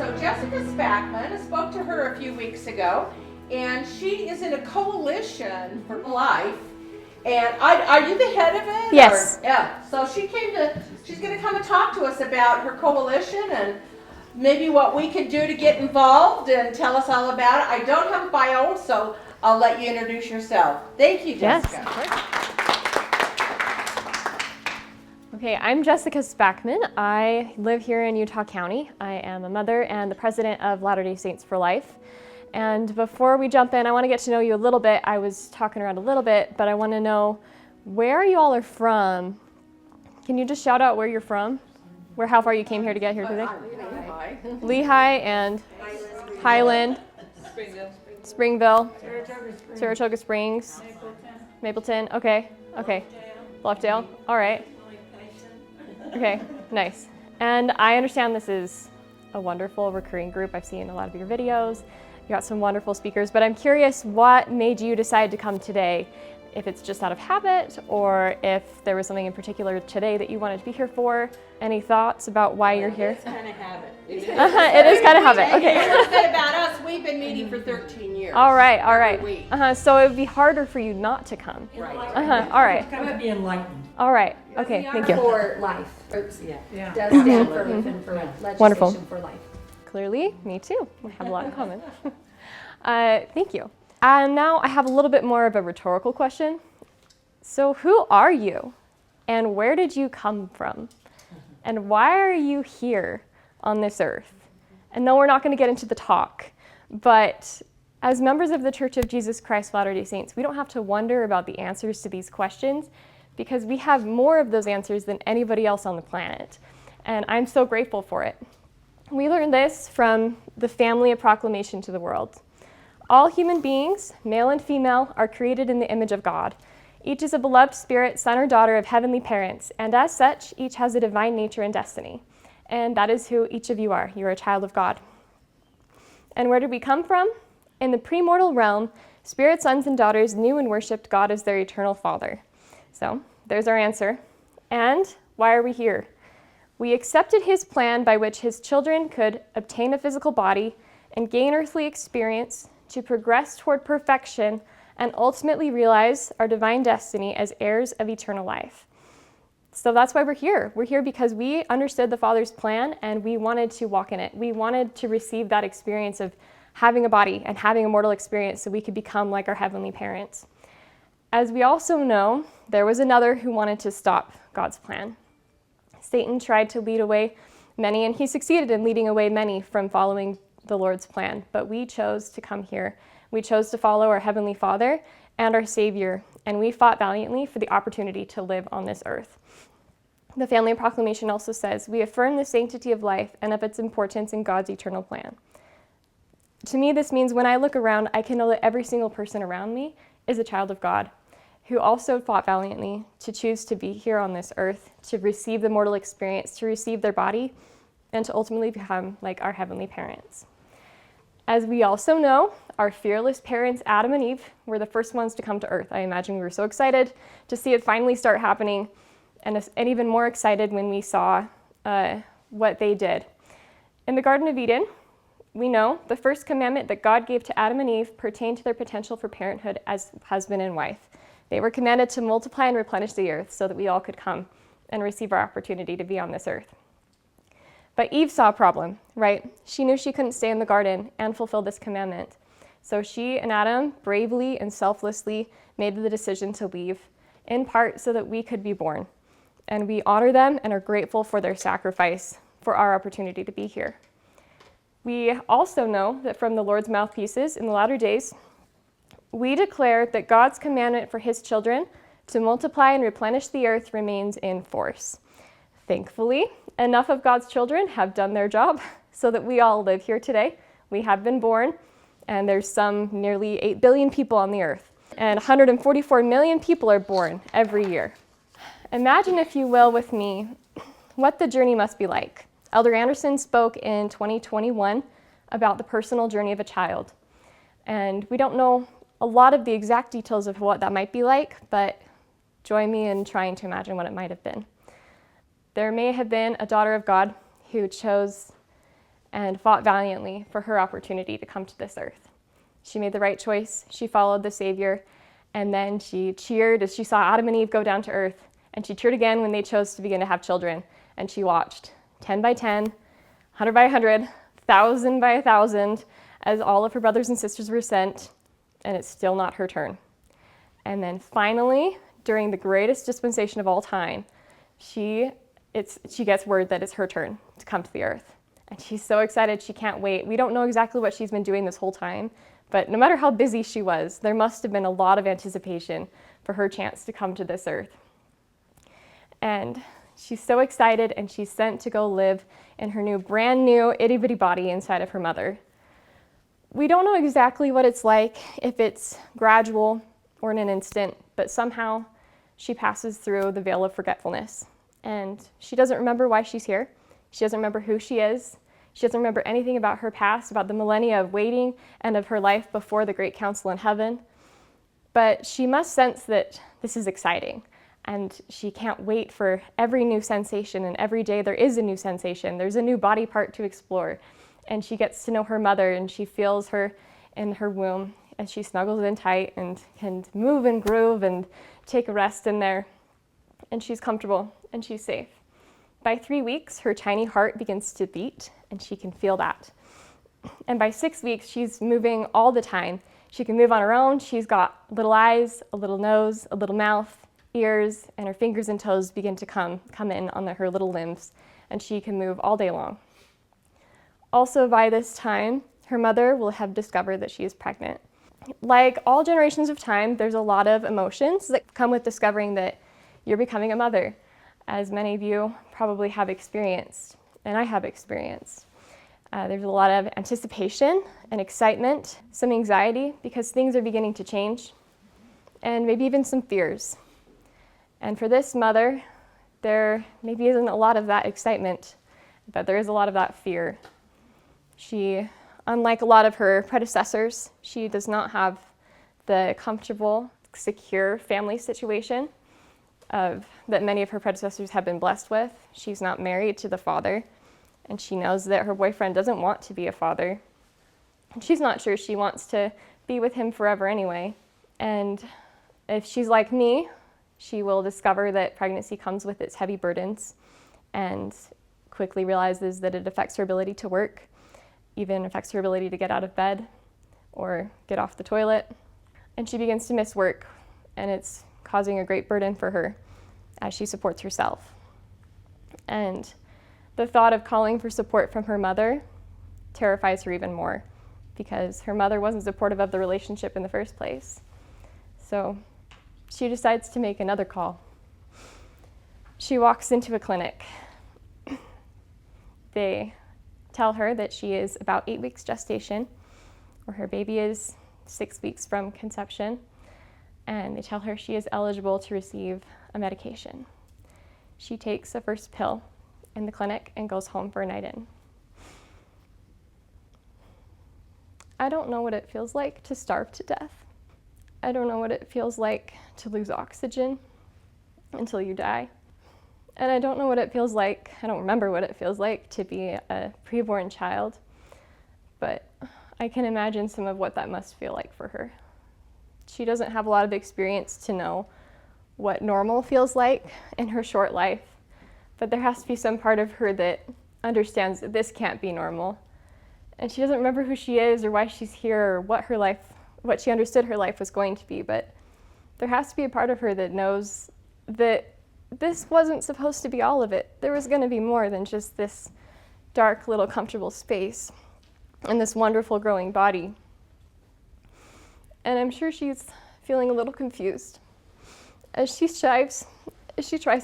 so Jessica Spackman, I spoke to her a few weeks ago, and she is in a coalition for life. And are you the head of it? Yes. Yeah. So she's going to come and talk to us about her coalition and maybe what we can do to get involved and tell us all about it. I don't have a bio, so I'll let you introduce yourself. Thank you, Jessica. Yes. Okay, I'm Jessica Spackman. I live here in Utah County. I am a mother and the president of Latter-day Saints for Life. And before we jump in, I want to get to know you a little bit. I was talking around a little bit, but I want to know where you all are from. Can you just shout out where you're from? How far you came here to get here today? Lehigh and Highland, Springville, Saratoga Springs, Mapleton. Okay. Bluffdale. All right. Okay, nice. And I understand this is a wonderful recurring group. I've seen a lot of your videos. You got some wonderful speakers, but I'm curious what made you decide to come today? If it's just out of habit, or if there was something in particular today that you wanted to be here for. Any thoughts about why you're here? It's kind of habit. It is kind of habit, okay. A little bit about us, we've been meeting for 13 years. All right. So it would be harder for you not to come. Right. All right. It's got to be enlightened. All right, okay, thank you. For life. Does stand for legislation Wonderful. for life. Clearly, me too. We have a lot in common. Thank you. And now I have a little bit more of a rhetorical question. So who are you? And where did you come from? And why are you here on this earth? And no, we're not going to get into the talk, but as members of the Church of Jesus Christ of Latter-day Saints, we don't have to wonder about the answers to these questions because we have more of those answers than anybody else on the planet. And I'm so grateful for it. We learned this from the family of proclamation to the world. All human beings, male and female, are created in the image of God. Each is a beloved spirit, son or daughter of heavenly parents, and as such, each has a divine nature and destiny. And that is who each of you are. You're a child of God. And where did we come from? In the premortal realm, spirit sons and daughters knew and worshipped God as their eternal Father. So there's our answer. And why are we here? We accepted his plan by which his children could obtain a physical body and gain earthly experience to progress toward perfection and ultimately realize our divine destiny as heirs of eternal life. So that's why we're here. We're here because we understood the Father's plan and we wanted to walk in it. We wanted to receive that experience of having a body and having a mortal experience so we could become like our heavenly parents. As we also know, there was another who wanted to stop God's plan. Satan tried to lead away many, and he succeeded in leading away many from following the Lord's plan, but we chose to come here. We chose to follow our Heavenly Father and our Savior, and we fought valiantly for the opportunity to live on this earth. The Family Proclamation also says, we affirm the sanctity of life and of its importance in God's eternal plan. To me, this means when I look around, I can know that every single person around me is a child of God, who also fought valiantly to choose to be here on this earth, to receive the mortal experience, to receive their body, and to ultimately become like our heavenly parents. As we also know, our fearless parents, Adam and Eve, were the first ones to come to earth. I imagine we were so excited to see it finally start happening, and even more excited when we saw what they did. In the Garden of Eden, we know the first commandment that God gave to Adam and Eve pertained to their potential for parenthood as husband and wife. They were commanded to multiply and replenish the earth so that we all could come and receive our opportunity to be on this earth. But Eve saw a problem, right? She knew she couldn't stay in the garden and fulfill this commandment. So she and Adam bravely and selflessly made the decision to leave, in part so that we could be born. And we honor them and are grateful for their sacrifice for our opportunity to be here. We also know that from the Lord's mouthpieces in the latter days, we declare that God's commandment for his children to multiply and replenish the earth remains in force. Thankfully, enough of God's children have done their job so that we all live here today. We have been born, and there's some nearly 8 billion people on the earth, and 144 million people are born every year. Imagine, if you will, with me, what the journey must be like. Elder Anderson spoke in 2021 about the personal journey of a child, and we don't know a lot of the exact details of what that might be like, but join me in trying to imagine what it might have been. There may have been a daughter of God who chose and fought valiantly for her opportunity to come to this earth. She made the right choice. She followed the Savior, and then she cheered as she saw Adam and Eve go down to earth, and she cheered again when they chose to begin to have children, and she watched 10 by 10, 100 by 100, 1,000 by 1,000, as all of her brothers and sisters were sent, and it's still not her turn. And then finally, during the greatest dispensation of all time, she gets word that it's her turn to come to the earth. And she's so excited, she can't wait. We don't know exactly what she's been doing this whole time, but no matter how busy she was, there must have been a lot of anticipation for her chance to come to this earth. And she's so excited, and she's sent to go live in her brand new itty-bitty body inside of her mother. We don't know exactly what it's like, if it's gradual or in an instant, but somehow she passes through the veil of forgetfulness. And she doesn't remember why she's here. She doesn't remember who she is. She doesn't remember anything about her past, about the millennia of waiting and of her life before the great council in heaven. But she must sense that this is exciting, and she can't wait for every new sensation, and every day there is a new sensation. There's a new body part to explore, and she gets to know her mother, and she feels her in her womb as she snuggles in tight and can move and groove and take a rest in there. And she's comfortable, and she's safe. By 3 weeks, her tiny heart begins to beat, and she can feel that. And by 6 weeks, she's moving all the time. She can move on her own. She's got little eyes, a little nose, a little mouth, ears, and her fingers and toes begin to come in on her little limbs, and she can move all day long. Also, by this time, her mother will have discovered that she is pregnant. Like all generations of time, there's a lot of emotions that come with discovering that you're becoming a mother, as many of you probably have experienced, and I have experienced. There's a lot of anticipation and excitement, some anxiety because things are beginning to change, and maybe even some fears. And for this mother, there maybe isn't a lot of that excitement, but there is a lot of that fear. She, unlike a lot of her predecessors, she does not have the comfortable, secure family situation that many of her predecessors have been blessed with. She's not married to the father, and she knows that her boyfriend doesn't want to be a father. And she's not sure she wants to be with him forever anyway. And if she's like me, she will discover that pregnancy comes with its heavy burdens and quickly realizes that it affects her ability to work, even affects her ability to get out of bed or get off the toilet. And she begins to miss work, and it's causing a great burden for her as she supports herself. And the thought of calling for support from her mother terrifies her even more because her mother wasn't supportive of the relationship in the first place. So she decides to make another call. She walks into a clinic. They tell her that she is about 8 weeks gestation, or her baby is 6 weeks from conception, and they tell her she is eligible to receive a medication. She takes the first pill in the clinic and goes home for a night in. I don't know what it feels like to starve to death. I don't know what it feels like to lose oxygen until you die. And I don't know what it feels like, I don't remember what it feels like to be a preborn child, but I can imagine some of what that must feel like for her. She doesn't have a lot of experience to know what normal feels like in her short life, but there has to be some part of her that understands that this can't be normal. And she doesn't remember who she is or why she's here or what she understood her life was going to be, but there has to be a part of her that knows that this wasn't supposed to be all of it. There was going to be more than just this dark little comfortable space and this wonderful growing body. And I'm sure she's feeling a little confused as she tries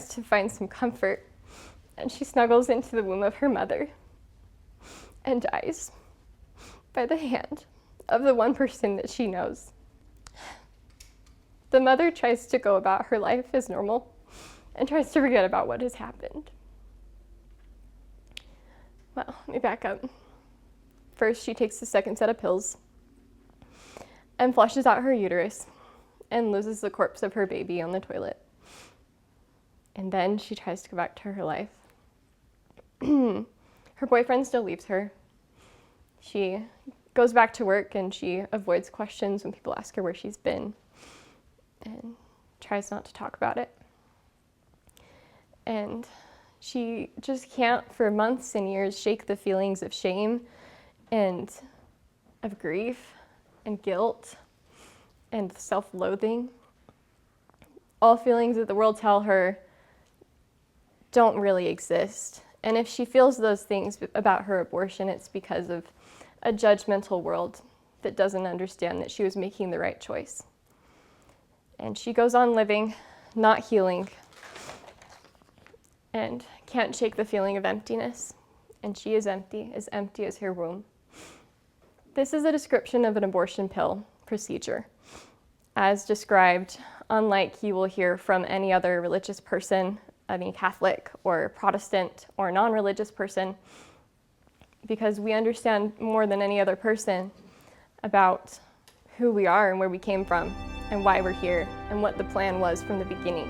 to find some comfort, and she snuggles into the womb of her mother and dies by the hand of the one person that she knows. The mother tries to go about her life as normal and tries to forget about what has happened. Well, let me back up. First, she takes the second set of pills and flushes out her uterus and loses the corpse of her baby on the toilet. And then she tries to go back to her life. Her boyfriend still leaves her, She goes back to work and she avoids questions when people ask her where she's been and tries not to talk about it. And she just can't, for months and years, shake the feelings of shame and of grief and guilt and self-loathing. All feelings that the world tell her don't really exist. And if she feels those things about her abortion, it's because of a judgmental world that doesn't understand that she was making the right choice. And she goes on living, not healing, and can't shake the feeling of emptiness. And she is empty as her womb. This is a description of an abortion pill procedure. As described, unlike you will hear from any other religious person, any Catholic or Protestant or non-religious person, because we understand more than any other person about who we are and where we came from and why we're here and what the plan was from the beginning.